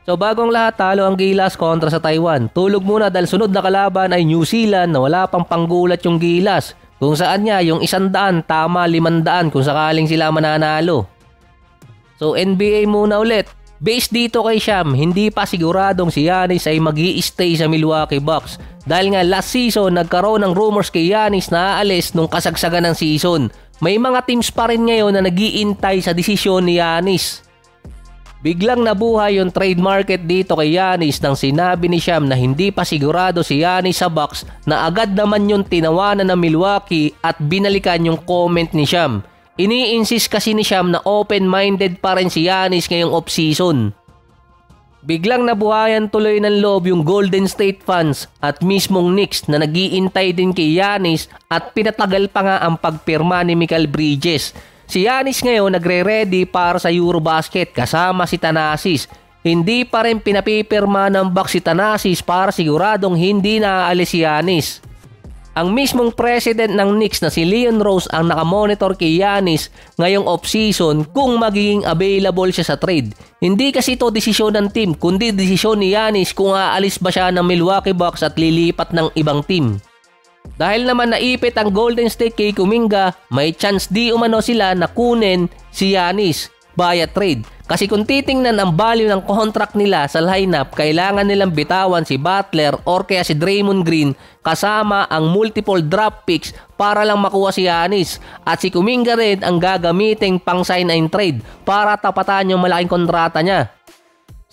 So bagong lahat, talo ang Gilas kontra sa Taiwan. Tulog muna dahil sunod na kalaban ay New Zealand na wala pang panggulat yung Gilas. Kung saan niya yung 100 tama 500 kung sakaling sila mananalo. So NBA muna ulit. Based dito kay Sham, hindi pa siguradong si Giannis ay mag-i-stay sa Milwaukee Bucks. Dahil nga last season nagkaroon ng rumors kay Giannis na aalis nung kasagsagan ng season. May mga teams pa rin ngayon na nag-iintay sa desisyon ni Giannis. Biglang nabuhay yung trade market dito kay Giannis nang sinabi ni Sham na hindi pa sigurado si Giannis sa Bucks na agad naman yung tinawanan ng Milwaukee at binalikan yung comment ni Sham. Ini-insist kasi ni Sham na open-minded pa rin si Giannis ngayong off-season. Biglang nabuhayan tuloy ng loob yung Golden State fans at mismong Knicks na nag-iintay din kay Giannis at pinatagal pa nga ang pagpirma ni Mikal Bridges. Si Giannis ngayon nagre-ready para sa Eurobasket kasama si Thanasis. Hindi pa rin pinapipirma ng Bucks si Thanasis para siguradong hindi naaalis si Giannis. Ang mismong president ng Knicks na si Leon Rose ang nakamonitor kay Giannis ngayong off-season kung magiging available siya sa trade. Hindi kasi ito desisyon ng team kundi desisyon ni Giannis kung aalis ba siya ng Milwaukee Bucks at lilipat ng ibang team. Dahil naman naipit ang Golden State kay Kuminga, may chance di umano sila na kunin si Giannis via trade. Kasi kung titingnan ang value ng contract nila sa lineup, kailangan nilang bitawan si Butler or kaya si Draymond Green kasama ang multiple draft picks para lang makuha si Giannis. At si Kuminga rin ang gagamiting pang sign-in trade para tapatan yung malaking kontrata niya.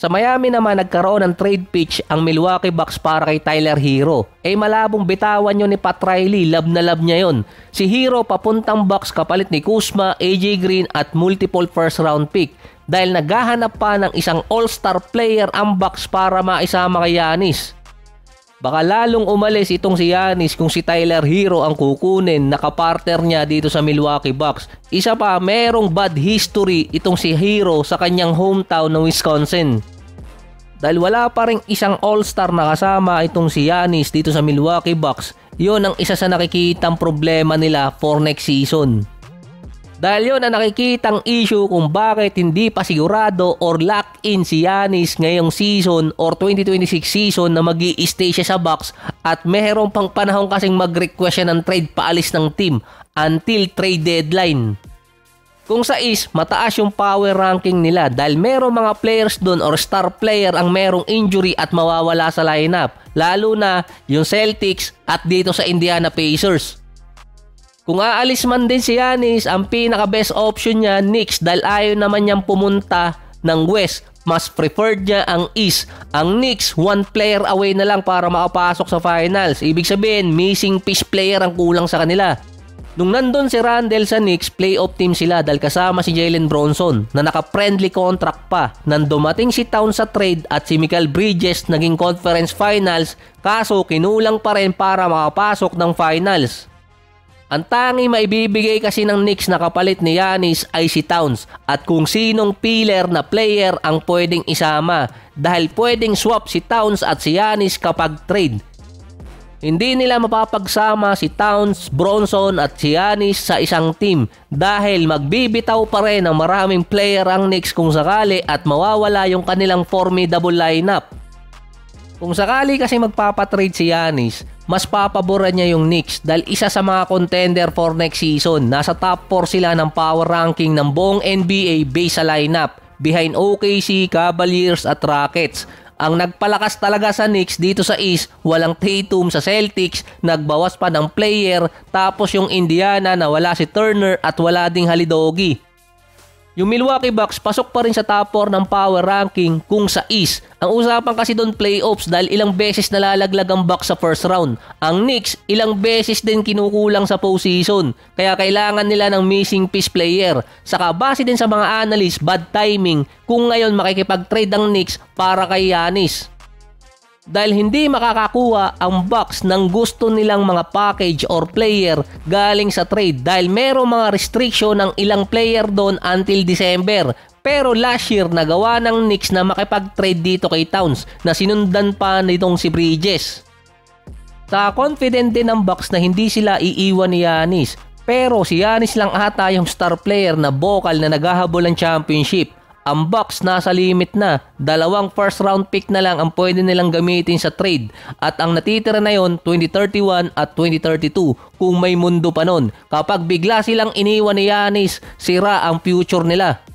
Sa Miami naman nagkaroon ng trade pitch ang Milwaukee Bucks para kay Tyler Hero. Malabong bitawan yun ni Pat Riley, love na love niya yun. Si Hero papuntang Bucks kapalit ni Kuzma, AJ Green at multiple first round pick. Dahil naghahanap pa ng isang all-star player ang Bucks para maisama kay Giannis. Baka lalong umalis itong si Giannis kung si Tyler Hero ang kukunin na kapartner niya dito sa Milwaukee Bucks. Isa pa, merong bad history itong si Hero sa kanyang hometown ng Wisconsin. Dahil wala pa ring isang all-star na kasama itong si Giannis dito sa Milwaukee Bucks, yun ang isa sa nakikitang problema nila for next season. Dahil yun ang nakikitang issue kung bakit hindi pa sigurado or lock-in si Giannis ngayong season or 2026 season na mag-i-stay siya sa Bucks at meron pang panahon kasing mag-request siya ng trade paalis ng team until trade deadline. Kung sa East, mataas yung power ranking nila dahil merong mga players doon or star player ang merong injury at mawawala sa lineup. Lalo na yung Celtics at dito sa Indiana Pacers. Kung aalis man din si Giannis, ang pinaka-best option niya, Knicks, dahil ayaw naman niyang pumunta ng West. Mas preferred niya ang East. Ang Knicks, one player away na lang para makapasok sa finals. Ibig sabihin, missing piece player ang kulang sa kanila. Nung nandun si Randle sa Knicks, playoff team sila dahil kasama si Jalen Bronson na naka-friendly contract pa. Nang dumating si Towns sa trade at si Mikal Bridges naging conference finals, kaso kinulang pa rin para makapasok ng finals. Ang tanging maibibigay kasi ng Knicks na kapalit ni Giannis ay si Towns at kung sinong pillar na player ang pwedeng isama dahil pwedeng swap si Towns at si Giannis kapag trade. Hindi nila mapapagsama si Towns, Bronson at si Giannis sa isang team dahil magbibitaw pa rin ng maraming player ang Knicks kung sakali at mawawala yung kanilang formidable lineup. Kung sakali kasi magpapatrade si Giannis, mas papaboran niya yung Knicks dahil isa sa mga contender for next season. Nasa top 4 sila ng power ranking ng buong NBA based sa lineup behind OKC, Cavaliers at Rockets. Ang nagpalakas talaga sa Knicks dito sa East, walang Tatum sa Celtics, nagbawas pa ng player, tapos yung Indiana na wala si Turner at wala ding Halidogi. Yung Milwaukee Bucks pasok pa rin sa top 4 ng power ranking kung sa East. Ang usapan kasi doon playoffs dahil ilang beses nalalaglag ang Bucks sa first round. Ang Knicks ilang beses din kinukulang sa postseason. Kaya kailangan nila ng missing piece player. Saka base din sa mga analyst, bad timing kung ngayon makikipag-trade ang Knicks para kay Giannis. Dahil hindi makakakuha ang Bucks ng gusto nilang mga package or player galing sa trade dahil merong mga restriction ng ilang player doon until December. Pero last year nagawa ng Knicks na makipag-trade dito kay Towns na sinundan pa nitong si Bridges. Sa confident din ng Bucks na hindi sila iiwan ni Giannis. Pero si Giannis lang ata yung star player na vocal na naghahabol ng championship. Ang Bucks nasa limit na. 2 first round pick na lang ang pwede nilang gamitin sa trade. At ang natitira na yon 2031 at 2032 kung may mundo pa nun. Kapag bigla silang iniwan ni Giannis, sira ang future nila.